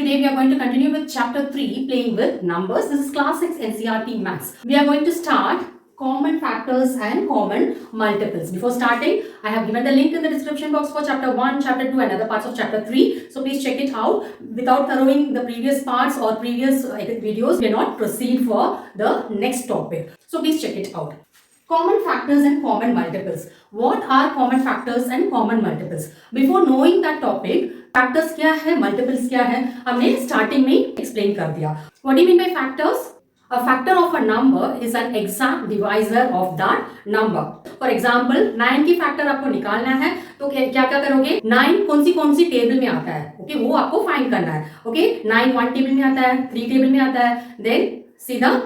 today we are going to continue with chapter 3, playing with numbers. This is class 6 NCERT Maths. We are going to start common factors and common multiples. Before starting, I have given the link in the description box for chapter 1, chapter 2 and other parts of chapter 3. So please check it out. Without throwing the previous parts or previous videos, we cannot proceed for the next topic. So please check it out. Common factors and common multiples. What are common factors and common multiples? Before knowing that topic, factors क्या है, multiples क्या है, हमने starting में explain कर दिया. What do you mean by factors? A factor of a number is an exact divisor of that number. For example, 9 की factor आपको निकालना है तो क्या क्या करोगे? 9 कौन सी टेबल में आता है? ओके, वो आपको फाइंड करना है. ओके, 9 1 टेबल में आता है, 3 टेबल में आता है, देन सीधा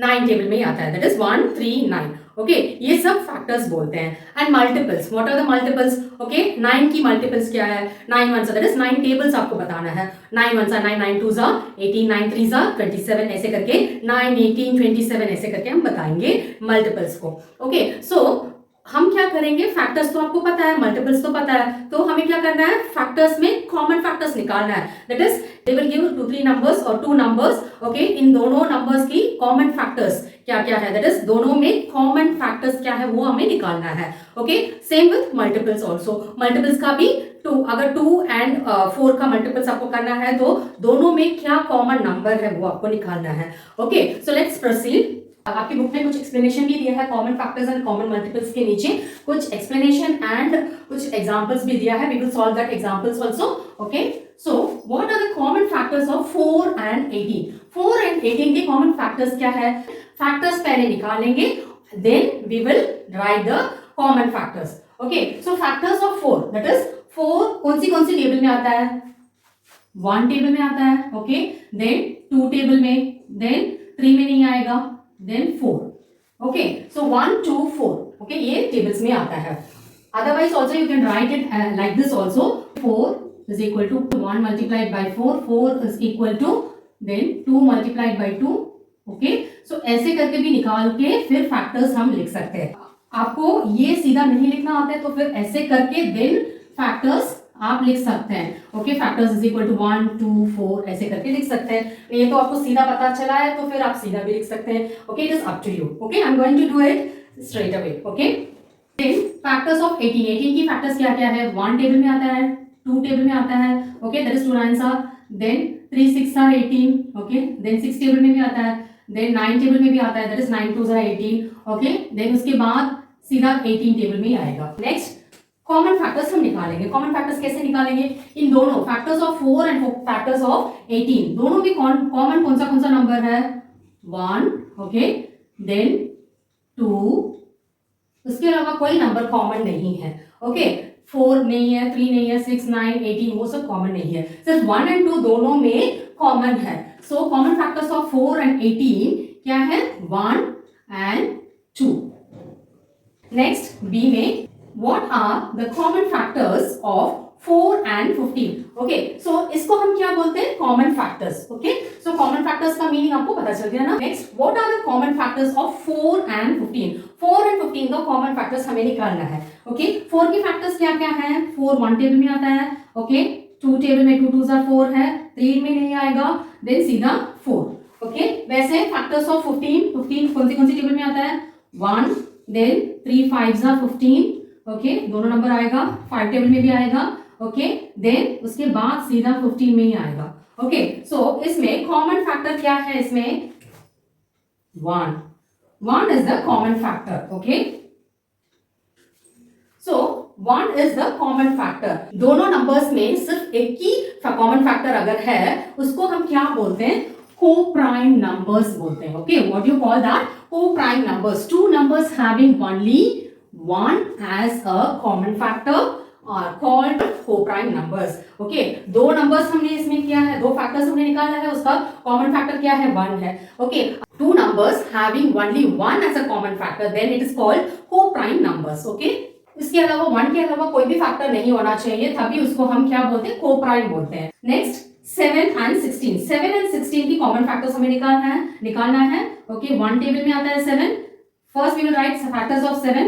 9 टेबल में आता है. That is 1 3 9. ओके, ये सब फैक्टर्स बोलते हैं. And multiples, what are the multiples? Okay, 9 की मल्टीपल्स क्या है? 9 1 दैट इज 9 टेबल्स आपको बताना है. 9 1 9 9 2 18 9 3 27 ऐसे करके 9 18 27 ऐसे करके हम बताएंगे मल्टीपल्स को. ओके, सो हम क्या करेंगे? फैक्टर्स तो आपको पता है, मल्टीपल्स तो पता है, तो हमें क्या करना है? फैक्टर्स में कॉमन फैक्टर्स निकालना है. That is they will give 2 3 numbers और 2 नंबर्स. ओके, इन दोनों नंबर्स की कॉमन फैक्टर्स क्या क्या है? दैट इज दोनों में कॉमन फैक्टर्स क्या है वो हमें निकालना है. Okay, same with multiples also. Multiples का भी 2, अगर 2 एंड 4 का मल्टीपल्स आपको करना है तो दोनों में क्या कॉमन नंबर है वो आपको निकालना है. Okay, so let's proceed. आपकी बुक में कुछ एक्सप्लेनेशन भी दिया है common factors and common multiples के नीचे कुछ एक्सप्लेनेशन एंड कुछ एग्जांपल्स भी दिया है. We will solve that examples also. Okay, so what are the common factors of 4 and 18? 4 and 18 के कॉमन फैक्टर्स क्या है? फैक्टर्स पहले निकालेंगे, then we will write the common factors. Okay, so factors of 4 that is 4 कौन सी table में आता है? 1 table में आता है. ओके, देन 2 टेबल में, देन 3 में नहीं आएगा, then 4. okay, so 1 2 4. okay, ये tables में आता है. otherwise also you can write it like this also. 4 is equal to 1 multiplied by 4. 4 is equal to then 2 multiplied by 2. okay, so ऐसे करके भी निकाल के फिर फैक्टर्स हम लिख सकते हैं. आपको ये सीधा नहीं लिखना आता है तो फिर ऐसे करके then फैक्टर्स आप लिख सकते हैं. Okay, factors is equal to 1 2 4 ऐसे करके लिख सकते हैं. ये तो आपको सीधा पता चला है तो फिर आप सीधा भी लिख सकते हैं. Okay, it is up to you. Okay, I am going to do it straight away. Okay, then factors of 18. 18 की फैक्टर्स क्या क्या है? 1 टेबल में आता है, 2 टेबल में आता है. Okay, that is 2 9 then 3 6 18. Okay, then 6 table में भी आता है, देन 9 टेबल में भी आता है, दैट इज 9 2 18. ओके, देन उसके बाद सीधा 18 टेबल में आएगा. नेक्स्ट कॉमन फैक्टर्स हम निकालेंगे. कॉमन फैक्टर्स कैसे निकालेंगे? इन दोनों factors of 4 and factors of 18 दोनों में कॉमन कौन सा नंबर है? 1. Okay, then 2. उसके अलावा कोई नंबर कॉमन नहीं है. ओके, 4 नहीं है, 3 नहीं है, 6 9 18 वो सब कॉमन नहीं है. सिर्फ 1 एंड 2 दोनों में कॉमन है. So common factors of 4 and 18 क्या है? 1 एंड 2. नेक्स्ट बी में what are the common factors of 4 and 15? okay, so इसको हम क्या बोलते हैं? common factors. okay, so common factors का मीनिंग आपको पता चल गया ना. next what are the common factors of 4 and 15? 4 and 15 का common factors हमें निकालना है. okay, 4 की factors क्या क्या है? 4 1 टेबल में आता है. okay, 2 टेबल में 2 2 4 है, 3 में नहीं आएगा, then सीधा 4. okay, वैसे factors of 15 कौन सी टेबल में आता है? 1, then 3 5 15. ओके, दोनों नंबर आएगा, 5 टेबल में भी आएगा. ओके, देन उसके बाद सीधा 15 में ही आएगा. ओके, सो इसमें कॉमन फैक्टर क्या है? इसमें 1 is the common factor. Okay, so 1 is the common factor. दोनों नंबर्स में सिर्फ एक ही कॉमन फैक्टर अगर है उसको हम क्या बोलते हैं? co-prime numbers बोलते हैं. Okay, what you call that? co-prime numbers. Two numbers having only 1 as a common factor are called co-prime numbers. okay, दो नंबर्स हमने इसमें किया है, दो फैक्टर्स हमने निकाला है, उसका कॉमन फैक्टर क्या है? 1 है. okay, two numbers having only 1 as a common factor then it is called co-prime numbers. okay, इसके अलावा 1 के अलावा कोई भी फैक्टर नहीं होना चाहिए, तभी उसको हम क्या बोलते हैं? co-prime बोलते हैं. Next 7 and 16. 7 एंड 16 की कॉमन फैक्टर्स हमें निकालना है. ओके, 1 टेबल में आता है 7. First we will write factors of 7.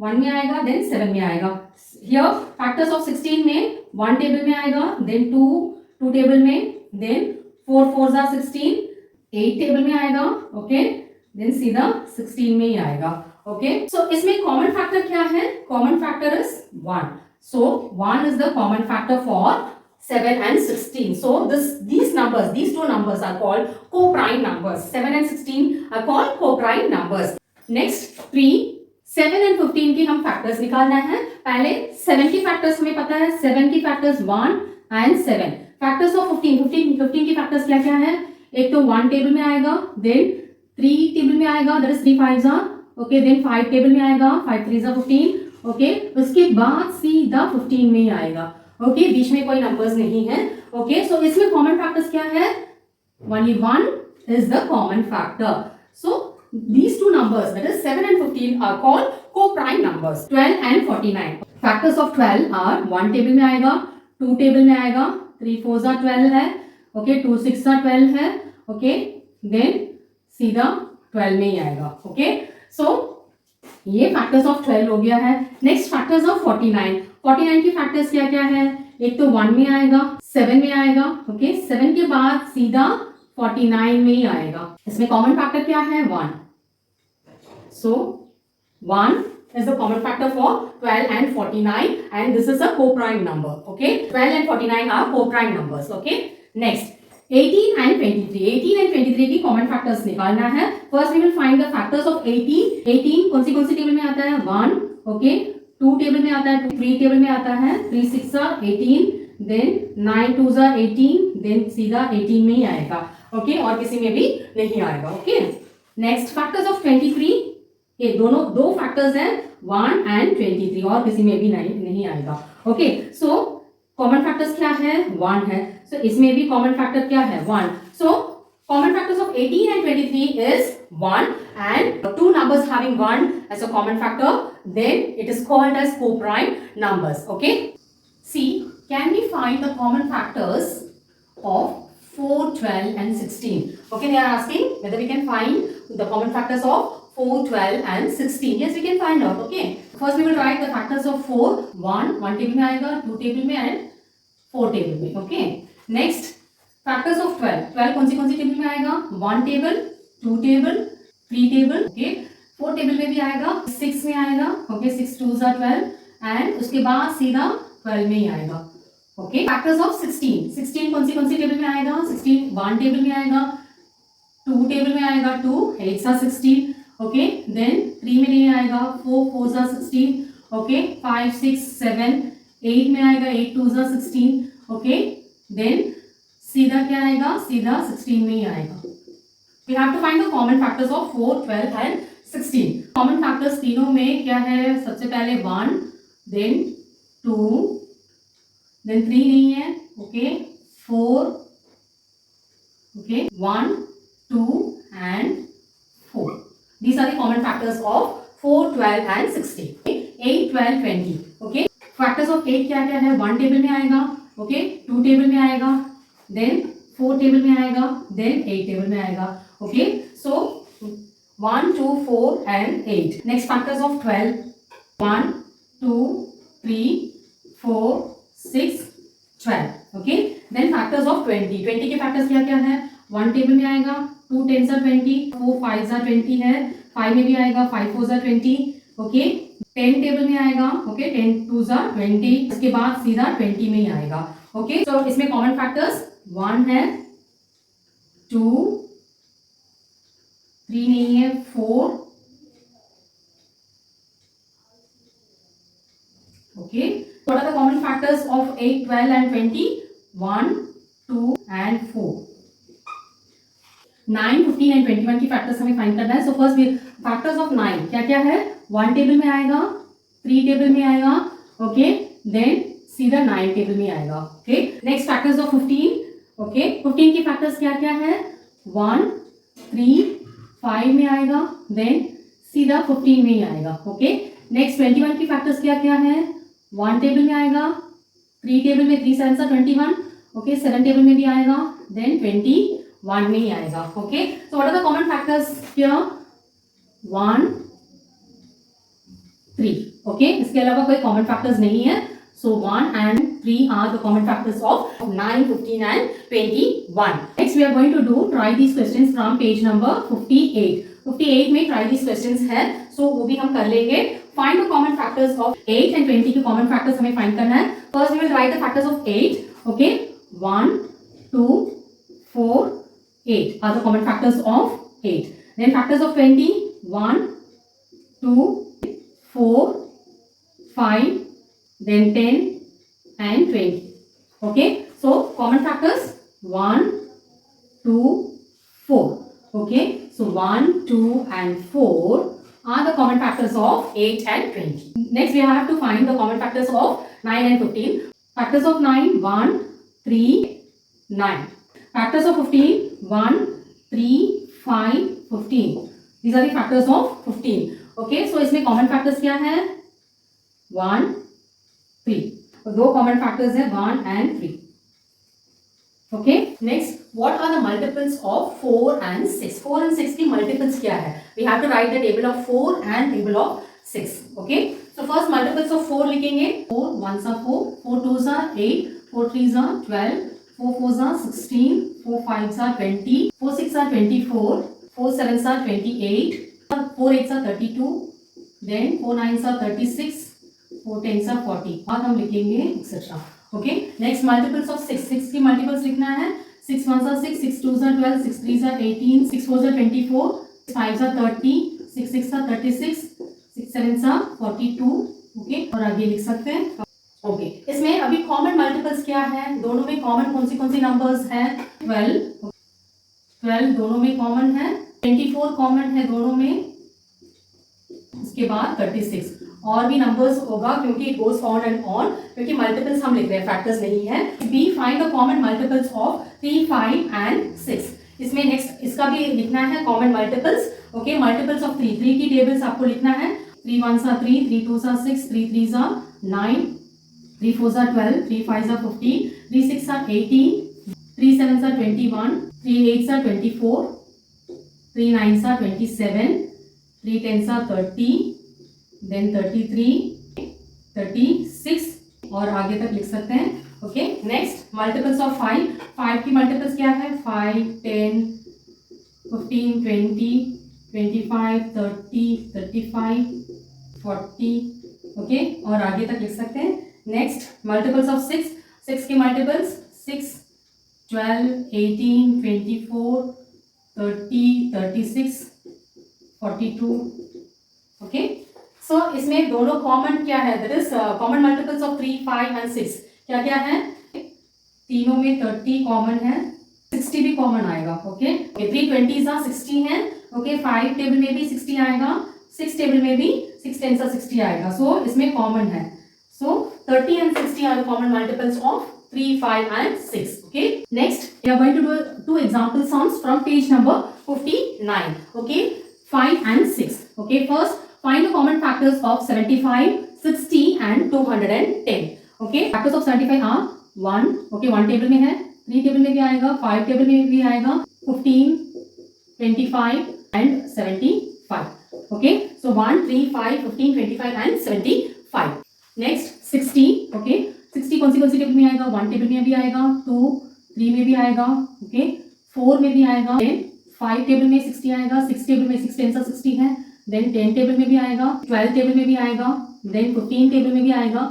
1 में आएगा, देन 7 में आएगा. हियर फैक्टर्स ऑफ 16 में 1 टेबल में आएगा, देन 2 टेबल में, देन 4 4 जा 16, 8 टेबल में आएगा, ओके, देन सीधा 16 में ही आएगा, ओके। सो इसमें कॉमन फैक्टर क्या है? Common factor is 1. So 1 is the common factor for 7 and 16. So these two numbers are called co-prime numbers. 7 and 16 are called co-prime numbers. Next 3, 7 and 15 की हम फैक्टर्स निकालना है. पहले 7 की फैक्टर्स हमें पता है. 7 की फैक्टर्स 1 and 7. फैक्टर्स ऑफ 15 की फैक्टर्स क्या क्या है? एक तो 1 टेबल में आएगा, देन 3 टेबल में आएगा, दैट इज 3 5 जा, ओके, देन 5 टेबल में आएगा, 5 3 जा 15, ओके, उसके बाद सीधा 15 में ही आएगा, ओके, बीच में कोई नंबर्स नहीं है, ओके। सो इसमें कॉमन फैक्टर्स क्या है? only 1 is the common factor. So these two numbers, that is 7 and 15, are called co-prime numbers. 12 and 49. Factors of 12 are 1 table में आएगा, 2 टेबल में आएगा, 3 4 जा 12 है, ओके, 2 6 जा 12 है, ओके, देन सीधा 12 में ही आएगा, ओके। सो ये फैक्टर्स ऑफ 12 हो गया है। Next factors of 49. 49 की फैक्टर्स क्या क्या है? एक तो 1 में आएगा, 7 में आएगा, ओके, 7 के बाद सीधा 49 में ही आएगा। इसमें कॉमन फैक्टर क्या है? 1. सो 1 is the common factor for 12 and 49, and this is a co-prime number, okay. 12 and 49 are co-prime numbers, okay. Next 18 and 23. 18 and 23 की कॉमन फैक्टर्स निकालना है. First we will find the factors of 18. 18 कौन सी table में आता है? 1, okay, 2 table में आता है, 3 टेबल में आता है, 3 6 जा 18, देन 9 2 जा 18, देन सीधा 18 में ही आएगा, ओके, और किसी में भी नहीं आएगा, ओके। Next factors of 23. ये दोनों दो फैक्टर्स हैं, 1 and 23, और किसी में भी नहीं आएगा, ओके। सो कॉमन फैक्टर्स क्या है? 1 है. सो इसमें भी कॉमन फैक्टर क्या है? 1. So common factors of 18 and 23 is 1, and two numbers having 1 as a common factor, then it is called as co-prime numbers, okay. See, can we find the common factors of 4, 12 and 16? Okay, they are asking whether we can find the common factors of 4, 12 and 16. Yes, we can find out, okay. First we will write the factors of 4. 1 table में आएगा, 2 table में and 4 table में, okay. Next factors of 12. 12 कौन सी table में आएगा? 1 table, 2 table, 3 table, okay, 4 table में भी आएगा, 6 में आएगा, ओके, 6 2 जा 12, एंड उसके बाद सीधा 12 में ही आएगा, ओके। Factors of 16. 16 कौन सी टेबल में आएगा? 16 1 टेबल में आएगा, 2 टेबल में आएगा, 2 8 जा 16, ओके, देन 3 में नहीं आएगा, 4 4 जा 16, ओके, 5 6 7 8 में आएगा, 8 2 जा 16, ओके, देन सीधा क्या आएगा? सीधा 16 में ही आएगा. We have to find the common factors of 4, 12 and 16. Common factors तीनों में क्या है? सबसे पहले 1, then 2, then 3 नहीं है, okay, 4, okay, 1, 2 and 4. These are the common factors of 4, 12 and 16. 8, 12, 20. Okay. Factors of 8 क्या क्या है? 1 टेबल में आएगा, okay, 2 टेबल में आएगा, then 4 टेबल में आएगा, then 8 टेबल में आएगा, okay. So 1, 2, 4 and 8. Next factors of 12. 1, 2, 3, 4, 6, 12. Okay. Then factors of 20. 20 के factors क्या क्या है? 1 टेबल में आएगा, 2 10 are 20, 4 5 are 20 है, 5 में भी आएगा, 5 4 are 20, ओके, 10 टेबल में आएगा, ओके, 10 2 are 20, इसके बाद सीधा 20 में ही आएगा, ओके. तो इसमें कॉमन फैक्टर्स 1 है, 2, 3 नहीं है, 4, okay. What are the common factors of 8, 12 and 20? 1, 2 and 4. 9, 15 and 21 की फैक्टर्स हमें फाइंड करना है. सो फर्स्ट फैक्टर्स ऑफ 9 क्या क्या है? 1 टेबल में आएगा, 3 टेबल में आएगा, ओके, देन सीधा 9 टेबल में आएगा, okay. Next factors of 15, okay, 15 की फैक्टर्स क्या क्या है? 1, 3, 5 में आएगा, देन सीधा 15 में ही आएगा, ओके. नेक्स्ट 21 की फैक्टर्स क्या क्या है? 1 टेबल में आएगा, 3 टेबल में 3 7 21, ओके, 7 टेबल में भी आएगा, देन 21 में ही आएगा, okay. So what are the common factors here? 1, 3, okay. इसके अलावा कोई कॉमन फैक्टर्स नहीं है. So 1 and 3 are the common factors of 9, 15 and 21. Next we are going to try these questions from page number 58. 58 में try these questions है, so वो भी हम कर लेंगे. Find the common factors of 8 and 20 के common factors हमें find करना है. First we will write the factors of 8. Okay, 1, 2, 4, 8 are the common factors of 8. Then factors of 20, 1, 2, 4, 5, then 10 and 20. Okay, so common factors 1, 2, 4. Okay, so 1, 2 and 4 are the common factors of 8 and 20. Next we have to find the common factors of 9 and 15. Factors of 9, 1, 3, 9. Factors of 15, 1, 3, 5, 15. These are the factors of 15. Okay, so इसमें common factors क्या है? 1, 3. तो दो common factors है 1 and 3. Okay, next what are the multiples of 4 and 6? 4 and 6 की multiples क्या है? We have to write the table of 4 and table of 6. Okay, so first multiples of 4 लिखेंगे. 4 1s are 4, 4 2s are 8, 4 3s are 12, 4 4s are 16, 4 5s are 20, 4 6s are 24, 4 7s are 28, 4 8s are 32, then 4 9s are 36, 4 10s are 40. और हम लिखेंगे etc. Okay, next multiples of 6. 6 की multiples लिखना है. 6 1s are 6, 6 2s are 12, 6 3s are 18, 6 4s are 24, 6 5s are 30, 6 6s are 36, 6 7s are 42. Okay, और आगे लिख सकते हैं. Okay, इसमें अभी common multiples क्या है? दोनों में common कौन सी numbers हैं? 12 दोनों में common है. 24 common है दोनों में. उसके बाद 36 और भी नंबर्स होगा क्योंकि it goes on and on, क्योंकि मल्टीपल्स हम लिख रहे हैं, फैक्टर्स नहीं है. Be find the common multiples of 3, 5 and 6. इसमें नेक्स्ट इसका भी लिखना है common multiples. Okay, multiples of 3 की टेबल्स आपको लिखना है. 3 1s are 3, 3 2s are 6, 3 3s are 9, 3 4s are 12, 3 5s are 15, 3 6s are 18, 3 7s are 21, 3 8s are 24, 3 9s are 27, 3 10s are 30, then 33, 36 और आगे तक लिख सकते हैं. Okay, next multiples of 5. 5 की मल्टीपल्स क्या है? 5 10 15 20 25 30 35 40. ओके, और आगे तक लिख सकते हैं. Next multiples of 6. 6 की मल्टीपल्स 6 12 18 24 30 36 42. ओके, सो इसमें दोनों कॉमन क्या है? That is common multiples of 3, 5 and 6 क्या क्या है? तीनों में 30 कॉमन है, 60 भी कॉमन आएगा. ओके, 3 20s are 60 है. ओके, 5 टेबल में भी 60 आएगा, 6 टेबल में भी 6 10s are 60 आएगा. सो इसमें कॉमन है. सो 30 and 60 are the common multiples of 3, 5 and 6. Okay, next we are going to do 2 example sums from page number 59. Okay, 5 and 6. Okay, first find the common factors of 75, 60 and 210. Okay, factors of 75 are 1. Okay, 1 table में है, 3 table में भी आएगा, 5 table में भी आएगा, 15, 25 and 75. Okay, so 1, 3, 5, 15, 25 and 75. Next 60. Okay, 60 कौन सी table में आएगा? 1 टेबल में भी आएगा, 2, 3 में भी आएगा, ओके, 4 में भी आएगा, 5 टेबल में 60 आएगा, 6 टेबल में 6 10s are 60 है, देन 10 टेबल में भी आएगा, 12 टेबल में भी आएगा, देन 15 टेबल में भी आएगा,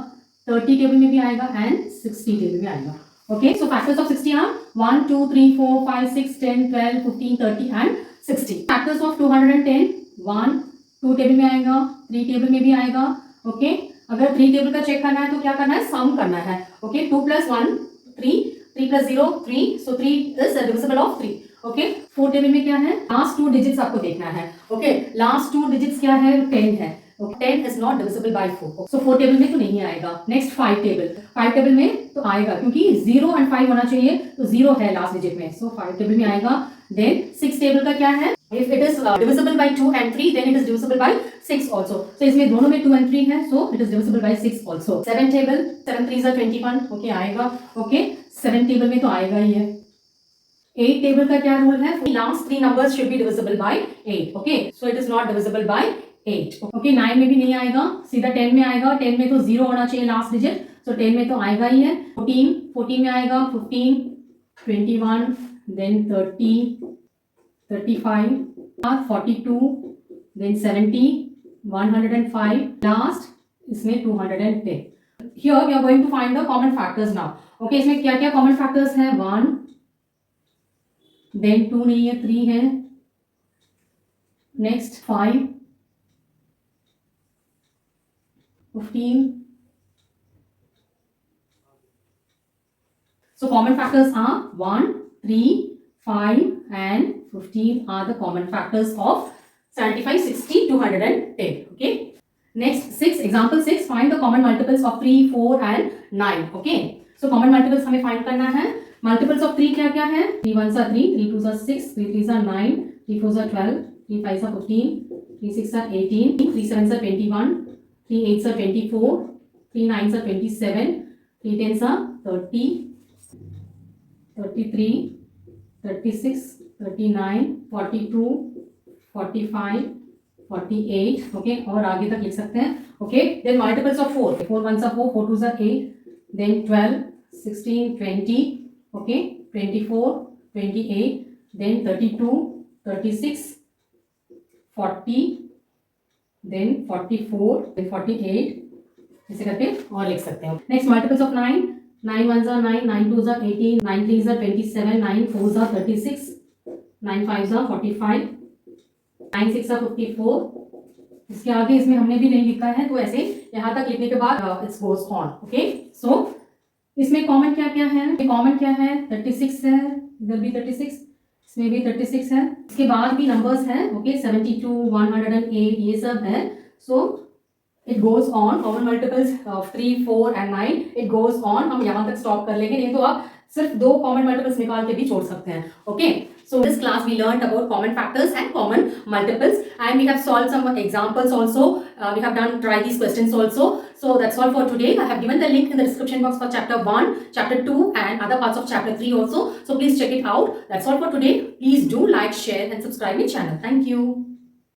30 टेबल में भी आएगा एंड 60 टेबल में आएगा. Okay, so factors of 60 are 1 2 3 4 5 6 10 12 15 30 and 60. Factors of 210 1 2 table में आएगा, 3 टेबल में भी आएगा. ओके, अगर 3 टेबल का चेक करना है तो क्या करना है? सम करना है. Okay, 2 + 1 3, 3 + 0 3, so 3 is divisible of 3. Okay, 4 table में क्या है? लास्ट 2 डिजिट्स आपको देखना है. ओके, लास्ट 2 डिजिट्स क्या है? 10 है. 10 is not divisible by 4. So 4 table में तो नहीं आएगा. Next 5 table. 5 टेबल में तो आएगा क्योंकि 0 और 5 होना चाहिए, तो 0 है लास्ट डिजिट में, सो 5 टेबल में आएगा. देन 6 टेबल का क्या है? If it is divisible by 2 and 3, then it is divisible by 6 also. So इसमें दोनों में 2 and 3 है, so it is divisible by 6 also. 7 table, 7 3s are 21. Okay, आएगा. ओके, 7 टेबल में तो आएगा ही है. 8 टेबल का क्या रूल है? Last 3 numbers should be divisible by 8. Okay, so it is not divisible by 8. Okay, 9 में भी नहीं आएगा, सीधा 10 में आएगा. 10 में तो 0 होना चाहिए लास्ट डिजिट, सो 10 में तो आएगा ही है 14 में आएगा 15, 21, देन 30, 35, 42, देन 70, 105, लास्ट इसमें 210. Here we are going to find the common factors now. Okay, इसमें क्या क्या common factors हैं? 1, then 2 नहीं है, 3 है, next 5, 15. So common factors are 1, 3, 5 and 15 are the common factors of 75, 60, 210. Okay. Next 6, example 6, find the common multiples of 3, 4 and 9. Okay. So common multiples हमें find करना है. Multiples of 3 क्या क्या है? 3 1s are 3, 3 2s are 6, 3 3s are 9, 3 4s are 12, 3 5s are 15, 3 6s are 18, 3 7s are 21, 3 8s are 24, 3 9s are 27, 3 10s are 30, 33, 36, 39, 42, 45, 48. Okay, और आगे तक लिख सकते हैं. Okay, then multiples of 4, 4 1s are 4, 4 2s are 8, then 12, 16, 20. Okay, 24, 28, then 32, 36, 40, then 44, then 48. ऐसे करके और लिख सकते हैं. Next multiples of 9, 9 1s are 9, 9 2s are 18, 9 3s are 27, 9 4s are 36, 9 5s are 45, 9 6 are 54. इसके आगे इसमें हमने भी नहीं लिखा है, तो ऐसे यहाँ तक लिखने के बाद इट्स गोज ऑन. ओके, सो इसमें कॉमन क्या क्या है? कॉमन क्या है? 36 है, इधर भी 36, इसमें भी 36 है. इसके बाद भी नंबर्स हैं. ओके, 72, 108 ये सब है. So it goes on. Common multiples of 3, 4 and 9 it goes on. हम यहाँ तक स्टॉप कर लेंगे, नहीं तो आप सिर्फ 2 कॉमन मल्टीपल्स निकाल के भी छोड़ सकते हैं. Okay, so in this class we learned about common factors and common multiples, and we have solved some examples also. We have done try these questions also. So that's all for today. I have given the link in the description box for chapter 1, chapter 2 and other parts of chapter 3 also. So please check it out. That's all for today. Please do like, share and subscribe my channel. Thank you.